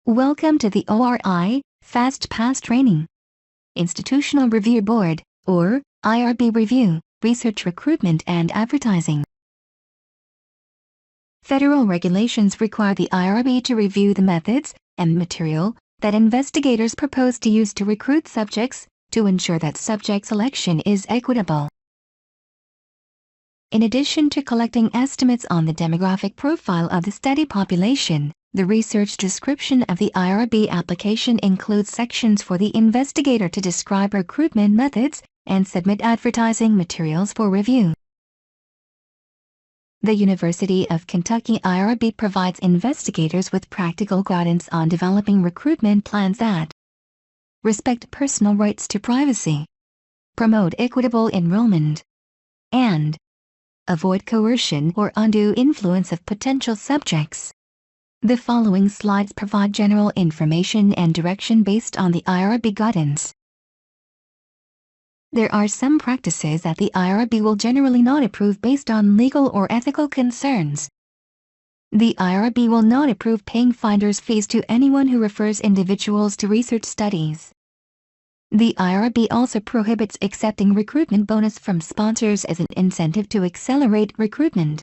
Welcome to the ORI Fast Pass Training. Institutional Review Board, or IRB Review, Research, Recruitment and Advertising. Federal regulations require the IRB to review the methods and material that investigators propose to use to recruit subjects to ensure that subject selection is equitable. In addition to collecting estimates on the demographic profile of the study population, the research description of the IRB application includes sections for the investigator to describe recruitment methods and submit advertising materials for review. The University of Kentucky IRB provides investigators with practical guidance on developing recruitment plans that respect personal rights to privacy, promote equitable enrollment, and avoid coercion or undue influence of potential subjects. The following slides provide general information and direction based on the IRB guidance. There are some practices that the IRB will generally not approve based on legal or ethical concerns. The IRB will not approve paying finder's fees to anyone who refers individuals to research studies. The IRB also prohibits accepting recruitment bonus from sponsors as an incentive to accelerate recruitment.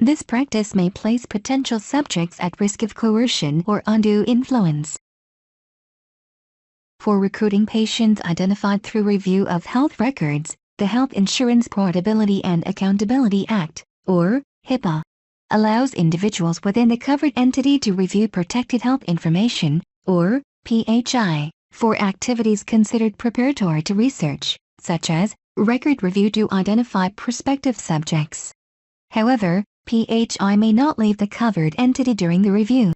This practice may place potential subjects at risk of coercion or undue influence. For recruiting patients identified through review of health records, the Health Insurance Portability and Accountability Act, or HIPAA, allows individuals within the covered entity to review protected health information, or PHI, for activities considered preparatory to research, such as record review to identify prospective subjects. However, PHI may not leave the covered entity during the review.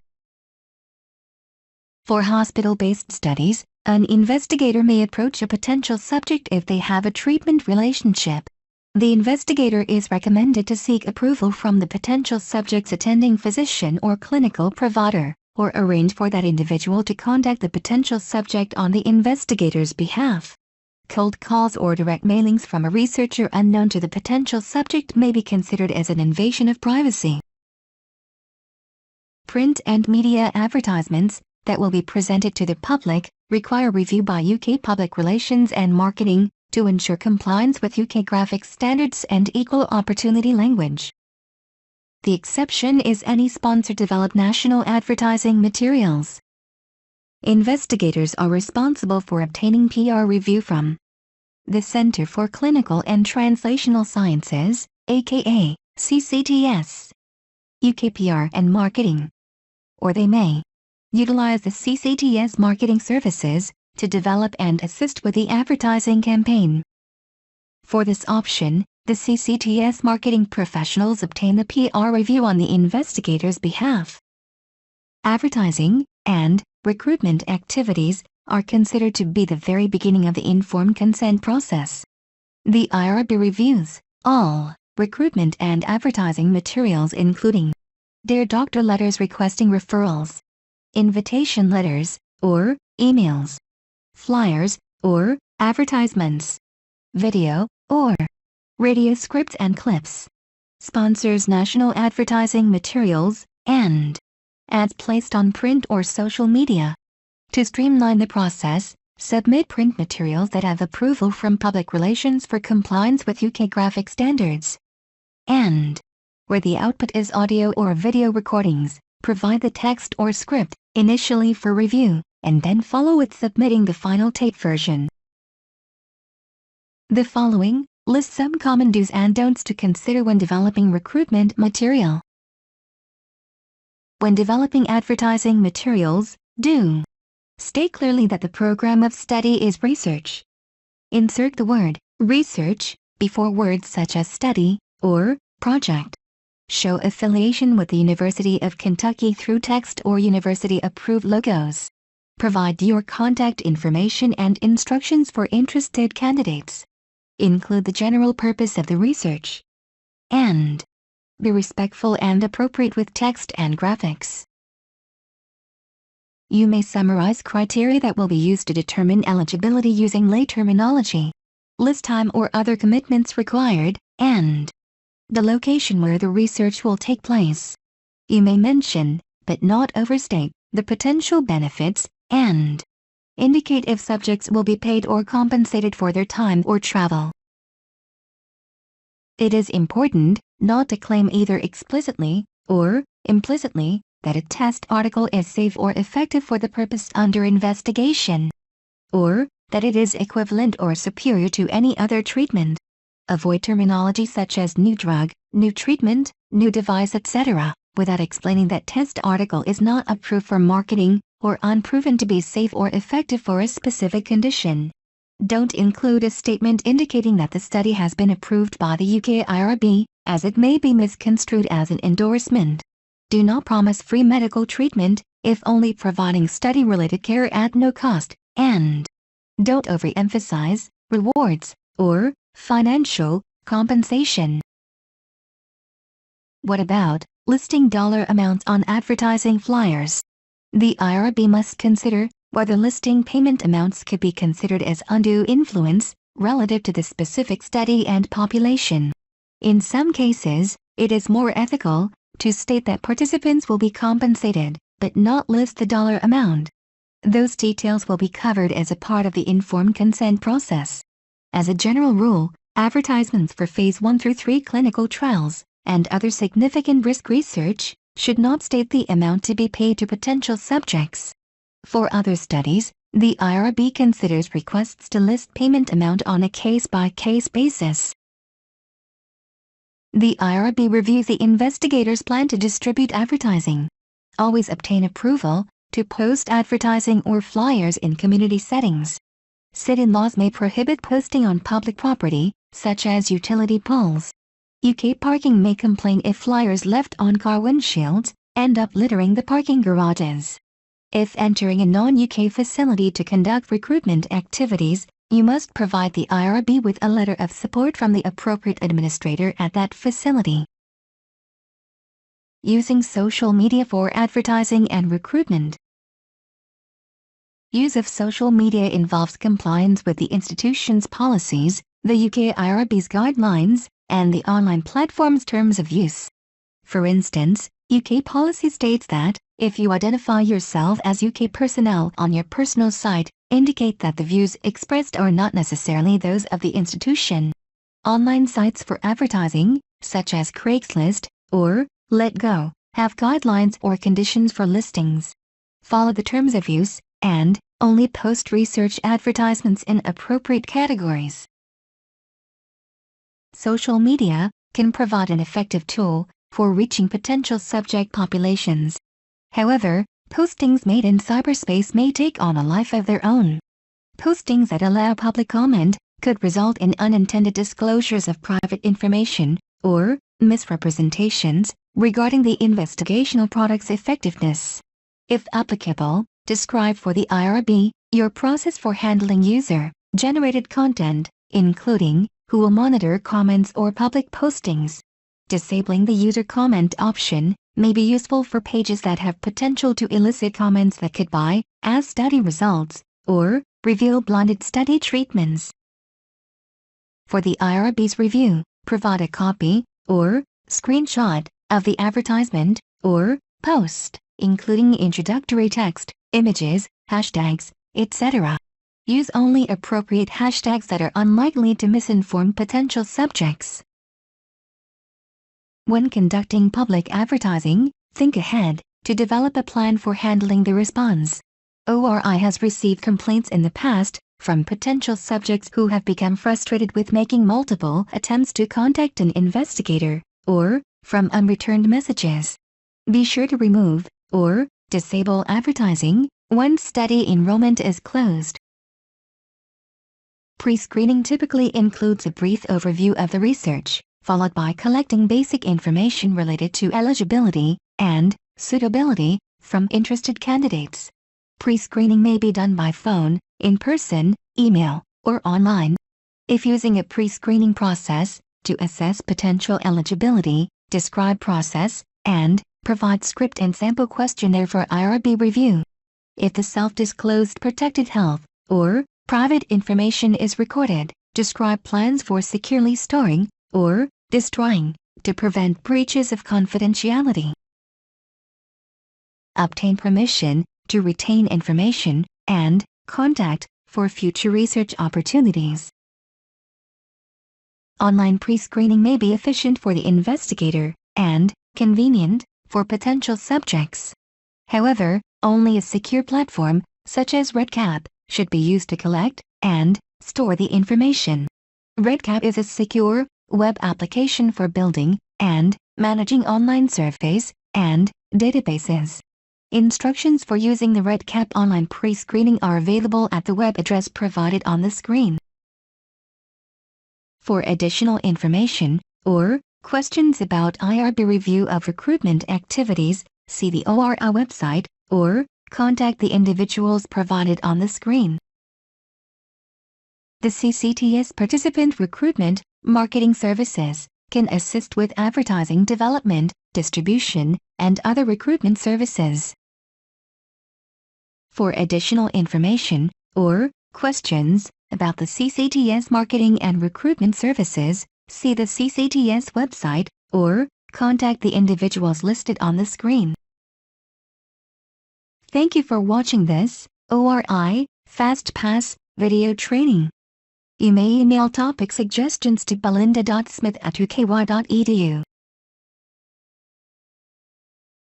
For hospital-based studies, an investigator may approach a potential subject if they have a treatment relationship. The investigator is recommended to seek approval from the potential subject's attending physician or clinical provider, or arrange for that individual to contact the potential subject on the investigator's behalf. Cold calls or direct mailings from a researcher unknown to the potential subject may be considered as an invasion of privacy. Print and media advertisements that will be presented to the public require review by UK Public Relations and Marketing to ensure compliance with UK graphic standards and equal opportunity language. The exception is any sponsor-developed national advertising materials. Investigators are responsible for obtaining PR review from the Center for Clinical and Translational Sciences, aka CCTS, UK PR and Marketing, or they may utilize the CCTS marketing services to develop and assist with the advertising campaign. For this option, the CCTS marketing professionals obtain the PR review on the investigator's behalf. Advertising and recruitment activities are considered to be the very beginning of the informed consent process. The IRB reviews all recruitment and advertising materials including Dear Doctor letters requesting referrals, invitation letters, or emails, flyers, or advertisements, video, or radio scripts and clips, sponsors national advertising materials, and ads placed on print or social media. To streamline the process, submit print materials that have approval from Public Relations for compliance with UK graphic standards. And, where the output is audio or video recordings, provide the text or script initially for review, and then follow with submitting the final tape version. The following lists some common do's and don'ts to consider when developing recruitment material. When developing advertising materials, do state clearly that the program of study is research. Insert the word research before words such as study or project. Show affiliation with the University of Kentucky through text or university-approved logos. Provide your contact information and instructions for interested candidates. Include the general purpose of the research. And be respectful and appropriate with text and graphics. You may summarize criteria that will be used to determine eligibility using lay terminology, list time or other commitments required, and the location where the research will take place. You may mention, but not overstate, the potential benefits, and indicate if subjects will be paid or compensated for their time or travel. It is important not to claim either explicitly or implicitly that a test article is safe or effective for the purpose under investigation, or that it is equivalent or superior to any other treatment. Avoid terminology such as new drug, new treatment, new device, etc., without explaining that test article is not approved for marketing or unproven to be safe or effective for a specific condition. Don't include a statement indicating that the study has been approved by the UK IRB, as it may be misconstrued as an endorsement. Do not promise free medical treatment, if only providing study-related care at no cost, and don't overemphasize rewards or financial compensation. What about listing dollar amounts on advertising flyers? The IRB must consider whether listing payment amounts could be considered as undue influence relative to the specific study and population. In some cases, it is more ethical to state that participants will be compensated, but not list the dollar amount. Those details will be covered as a part of the informed consent process. As a general rule, advertisements for Phase 1 through 3 clinical trials and other significant risk research should not state the amount to be paid to potential subjects. For other studies, the IRB considers requests to list payment amount on a case-by-case basis. The IRB reviews the investigator's plan to distribute advertising. Always obtain approval to post advertising or flyers in community settings. Sit-in laws may prohibit posting on public property, such as utility poles. UK parking may complain if flyers left on car windshields end up littering the parking garages. If entering a non-UK facility to conduct recruitment activities, you must provide the IRB with a letter of support from the appropriate administrator at that facility. Using social media for advertising and recruitment. Use of social media involves compliance with the institution's policies, the UK IRB's guidelines, and the online platform's terms of use. For instance, UK policy states that, if you identify yourself as UK personnel on your personal site, indicate that the views expressed are not necessarily those of the institution. Online sites for advertising, such as Craigslist or Letgo, have guidelines or conditions for listings. Follow the terms of use, and only post research advertisements in appropriate categories. Social media can provide an effective tool for reaching potential subject populations. However, postings made in cyberspace may take on a life of their own. Postings that allow public comment could result in unintended disclosures of private information or misrepresentations regarding the investigational product's effectiveness. If applicable, describe for the IRB your process for handling user-generated content, including who will monitor comments or public postings. Disabling the user comment option may be useful for pages that have potential to elicit comments that could bias study results or reveal blinded study treatments. For the IRB's review, provide a copy or screenshot of the advertisement or post, including introductory text, images, hashtags, etc. Use only appropriate hashtags that are unlikely to misinform potential subjects. When conducting public advertising, think ahead to develop a plan for handling the response. ORI has received complaints in the past from potential subjects who have become frustrated with making multiple attempts to contact an investigator, or from unreturned messages. Be sure to remove or disable advertising once study enrollment is closed. Pre-screening typically includes a brief overview of the research, followed by collecting basic information related to eligibility and suitability from interested candidates. Pre-screening may be done by phone, in person, email, or online. If using a pre-screening process to assess potential eligibility, describe process, and provide script and sample questionnaire for IRB review. If the self-disclosed protected health or private information is recorded, describe plans for securely storing or destroying to prevent breaches of confidentiality. obtain permission to retain information, and contact for future research opportunities. Online pre-screening may be efficient for the investigator and convenient for potential subjects. However, only a secure platform, such as RedCap, should be used to collect and store the information. RedCap is a secure web application for building and managing online surveys and databases. Instructions for using the RedCap online pre-screening are available at the web address provided on the screen. For additional information or questions about IRB review of recruitment activities, see the ORI website or contact the individuals provided on the screen. The CCTS Participant Recruitment Marketing Services can assist with advertising development, distribution, and other recruitment services. For additional information or questions about the CCTS Marketing and Recruitment Services, see the CCTS website or contact the individuals listed on the screen. Thank you for watching this ORI FastPass video training. You may email topic suggestions to belinda.smith@uky.edu.